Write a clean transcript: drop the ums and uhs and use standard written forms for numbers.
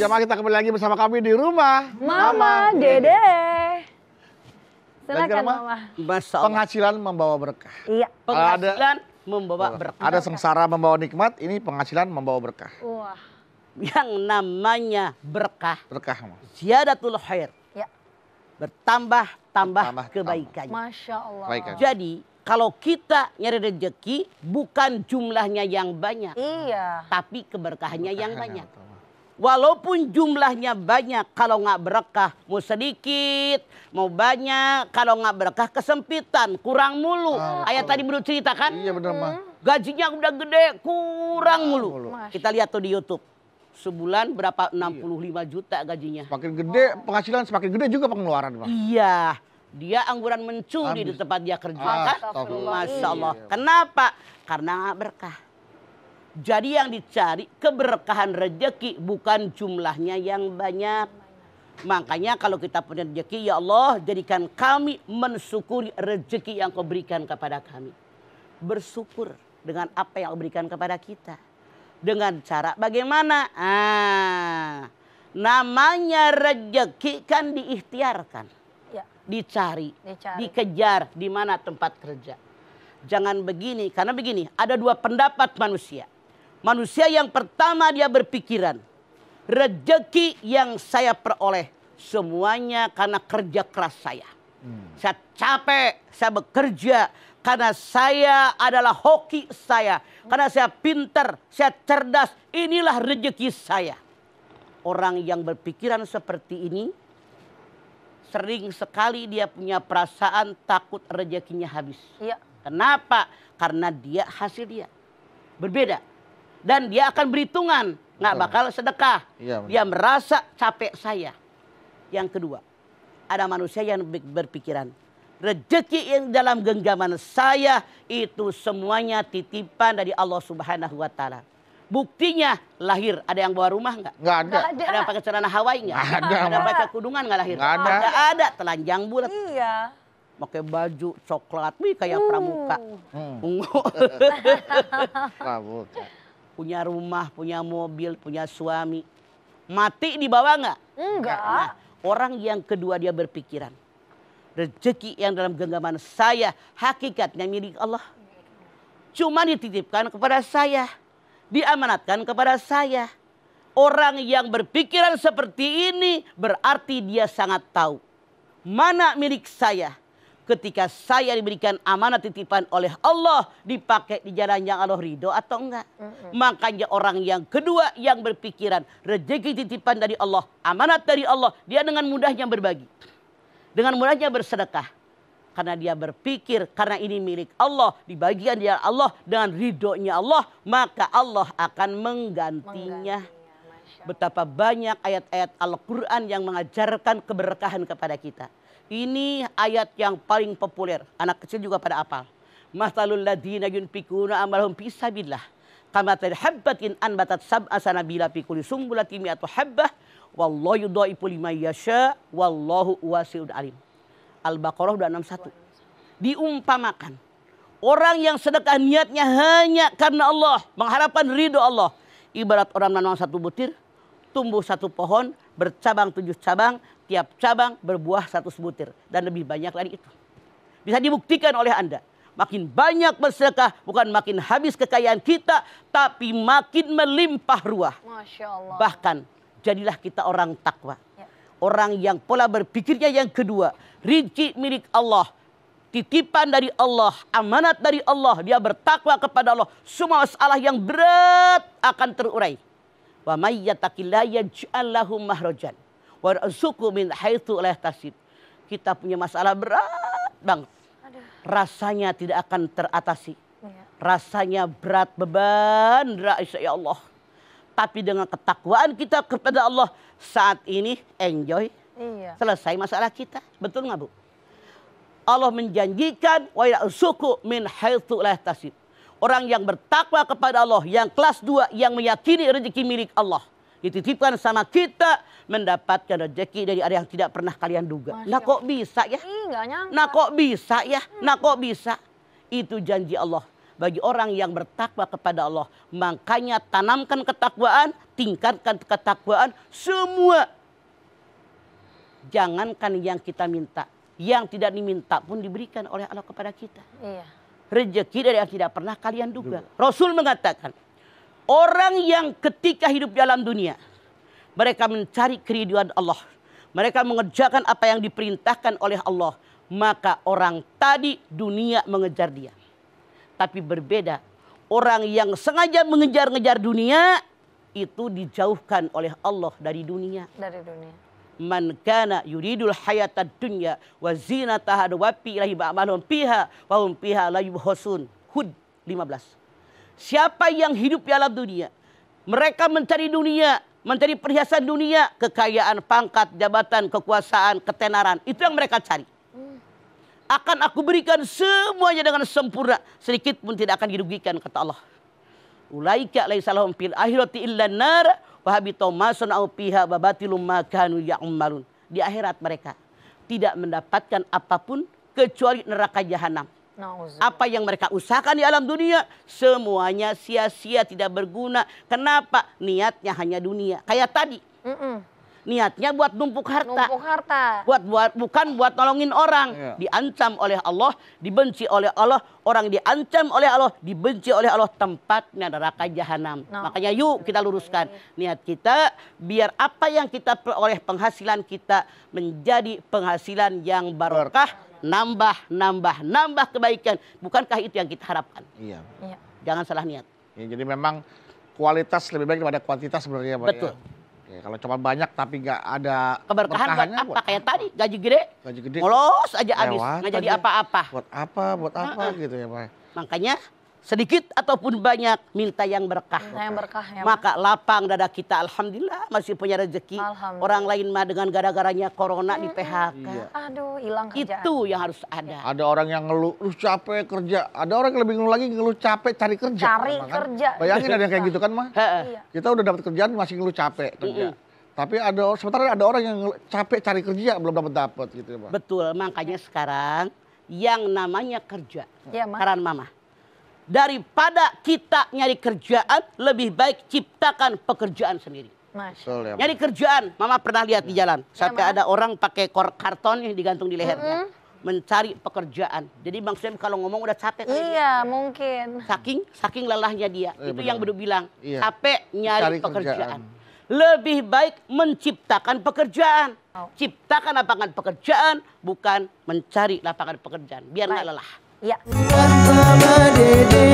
jamaah, kita kembali lagi bersama kami di rumah Mama Dede. Silakan Mama. Penghasilan membawa berkah. Iya. Penghasilan membawa berkah. Ada sengsara membawa nikmat, ini penghasilan membawa berkah. Wah. Yang namanya berkah. Berkah, Mas. Ziyadatul khair. Ya. Bertambah kebaikannya. Masya Allah. Kebaikan. Jadi kalau kita nyari rezeki bukan jumlahnya yang banyak. Iya. Tapi keberkahannya yang banyak. Walaupun jumlahnya banyak, kalau nggak berkah mau sedikit, mau banyak, kalau nggak berkah kesempitan, kurang mulu. Ayat tadi belum cerita kan? Iya benar, Mah. Gajinya udah gede, kurang mulu. Masya. Kita lihat tuh di YouTube. Sebulan berapa? 65 juta gajinya. Semakin gede penghasilan, semakin gede juga pengeluaran, Mah. Iya. Dia angguran mencuri di tempat dia kerja kan? Masya Allah. Kenapa? Karena nggak berkah. Jadi yang dicari keberkahan rezeki bukan jumlahnya yang banyak. Makanya kalau kita punya rezeki, ya Allah jadikan kami mensyukuri rezeki yang kau berikan kepada kami. Bersyukur dengan apa yang kau berikan kepada kita. Dengan cara bagaimana? Namanya rezeki kan diikhtiarkan. Ya. Dicari, dikejar di mana tempat kerja. Jangan begini, karena begini, ada dua pendapat manusia. Manusia yang pertama dia berpikiran, rezeki yang saya peroleh semuanya karena kerja keras saya. Saya capek, saya bekerja karena saya adalah hoki saya. Karena saya pintar, saya cerdas, inilah rezeki saya. Orang yang berpikiran seperti ini, sering sekali dia punya perasaan takut rezekinya habis. Iya. Kenapa? Karena dia hasil dia berbeda. Dan dia akan berhitungan, nggak bakal sedekah. Iya, dia merasa capek saya. Yang kedua, ada manusia yang berpikiran, rezeki yang dalam genggaman saya itu semuanya titipan dari Allah Subhanahu Wa Taala. Buktinya lahir, ada yang bawa rumah nggak? Nggak ada. Ada yang pakai celana Hawaii nggak? Nggak ada. Ada yang pakai kudungan nggak lahir? Nggak ada. Nggak ada, telanjang bulat. Iya. Pakai baju coklat, wih kayak pramuka. Ungu. Pramuka. Punya rumah, punya mobil, punya suami. Mati dibawa nggak? Enggak. Nah, orang yang kedua dia berpikiran, rezeki yang dalam genggaman saya hakikatnya milik Allah. Cuma dititipkan kepada saya, diamanatkan kepada saya. Orang yang berpikiran seperti ini berarti dia sangat tahu mana milik saya. Ketika saya diberikan amanat titipan oleh Allah, dipakai di jalan yang Allah ridho atau enggak. Makanya orang yang kedua yang berpikiran rezeki titipan dari Allah, amanat dari Allah, dia dengan mudahnya berbagi. Dengan mudahnya bersedekah. Karena dia berpikir karena ini milik Allah, dibagikan dia Allah dengan ridhonya Allah, maka Allah akan menggantinya. Betapa banyak ayat-ayat Al-Quran yang mengajarkan keberkahan kepada kita. Ini ayat yang paling populer. Anak kecil juga pada hafal. Mathalul ladzina yunfikuna amwalahum fi sabilillah kamathali habbatin anbatat sab'a sanabila fi kulli sumbulatin mi'atu habbah wallahu yudha'ifu liman yasha wallahu wasi'un alim. Al-Baqarah 261. Diumpamakan orang yang sedekah niatnya hanya karena Allah, mengharapkan ridho Allah. Ibarat orang menanam satu butir, tumbuh satu pohon, bercabang 7 cabang, tiap cabang berbuah 100 butir. Dan lebih banyak lagi itu. Bisa dibuktikan oleh Anda. Makin banyak bersedekah, bukan makin habis kekayaan kita, tapi makin melimpah ruah. Masya Allah. Bahkan, jadilah kita orang takwa. Ya. Orang yang pola berpikirnya yang kedua, rezeki milik Allah. Titipan dari Allah, amanat dari Allah. Dia bertakwa kepada Allah. Semua masalah yang berat akan terurai. Wa may yattaqillaha yaj'al lahu mahrajan wa yarzuqhu min haitsu la yahtasib. Kita punya masalah berat banget. Rasanya tidak akan teratasi. Rasanya berat, beban, ya Allah. Tapi dengan ketakwaan kita kepada Allah saat ini enjoy. Iya. Selesai masalah kita. Betul nggak Bu? Allah menjanjikan wa yarzuqhu min haitsu la yahtasib. Orang yang bertakwa kepada Allah, yang kelas 2, yang meyakini rezeki milik Allah, dititipkan sama kita, mendapatkan rezeki dari ada yang tidak pernah kalian duga. Nah kok bisa ya? Nggak nyangka. Nah kok bisa ya? Nah kok bisa? Itu janji Allah. bagi orang yang bertakwa kepada Allah. Makanya tanamkan ketakwaan, tingkatkan ketakwaan semua. Jangankan yang kita minta, yang tidak diminta pun diberikan oleh Allah kepada kita. Iya. Rezeki dari yang tidak pernah kalian duga. Rasul mengatakan, orang yang ketika hidup di alam dunia, mereka mencari keridhaan Allah, mereka mengerjakan apa yang diperintahkan oleh Allah, maka orang tadi dunia mengejar dia. Tapi berbeda, orang yang sengaja mengejar-ngejar dunia, itu dijauhkan oleh Allah dari dunia. Dari dunia. Man kana yuridul hayatad dunya wa zinataha wa fi ilahi ba'malun fiha wa hum fiha la yubhasun. Hud 15. Siapa yang hidup di alam dunia, mereka mencari dunia, mencari perhiasan dunia, kekayaan, pangkat, jabatan, kekuasaan, ketenaran, itu yang mereka cari. Akan aku berikan semuanya dengan sempurna, sedikit pun tidak akan dirugikan, kata Allah. Ulaika laisa lahum fil akhirati illa nar wa habitu ma sana'u fiha wa batilum ma kanu ya'malun. Di akhirat mereka tidak mendapatkan apapun kecuali neraka jahanam. Apa yang mereka usahakan di alam dunia semuanya sia-sia, tidak berguna. Kenapa? Niatnya hanya dunia. Kayak tadi. Niatnya buat numpuk harta. Numpuk harta. Bukan buat nolongin orang. Iya. Diancam oleh Allah, dibenci oleh Allah. Orang diancam oleh Allah, dibenci oleh Allah. Tempatnya neraka jahanam. Makanya yuk kita luruskan niat kita. Biar apa yang kita peroleh penghasilan kita menjadi penghasilan yang barokah. Nambah kebaikan. Bukankah itu yang kita harapkan? Iya. Iya. Jangan salah niat. Ya, jadi memang kualitas lebih baik daripada kuantitas sebenarnya, Pak. Betul. Ya, kalau cuma banyak tapi nggak ada Keberkahan buat berkahannya, apa? Kayak tadi gaji gede. Gaji gede. Ngolos aja habis. Lewat Nggak jadi aja. apa-apa. Buat apa gitu ya, Pak. Makanya sedikit ataupun banyak minta yang berkah. Yang berkah ya. Maka lapang dada kita, alhamdulillah masih punya rezeki. Alhamdulillah. Orang lain mah dengan gara-garanya corona di PHK. Iya. Aduh, hilang kerjaan. Itu yang harus ada. Ada orang yang ngeluh, capek kerja. Ada orang yang lebih ngeluh lagi, ngeluh capek cari kerja. Cari Memang kan. kerja. Bayangin ada yang kayak gitu kan, mah. Heeh. Iya. Kita udah dapat kerjaan masih ngeluh capek kerja. Tapi sementara ada orang yang capek cari kerja belum dapat gitu ya, Pak. Betul, makanya sekarang yang namanya kerja. Iya, Ma. Saran Mama. Daripada kita nyari kerjaan, lebih baik ciptakan pekerjaan sendiri. Masya. Betul ya, Pak. Nyari kerjaan, Mama pernah lihat di jalan. Sampai Ma. ada orang pakai karton yang digantung di lehernya. Mencari pekerjaan. Jadi Bang Sam kalau ngomong udah capek. kali Iya, mungkin. Saking lelahnya dia. Itu benar. yang Bedu bilang. Iya. Capek nyari Cari pekerjaan. kerjaan. Lebih baik menciptakan pekerjaan. Oh. Ciptakan lapangan pekerjaan, bukan mencari lapangan pekerjaan. Biar nggak Baik. lelah. Iya. Mama Dede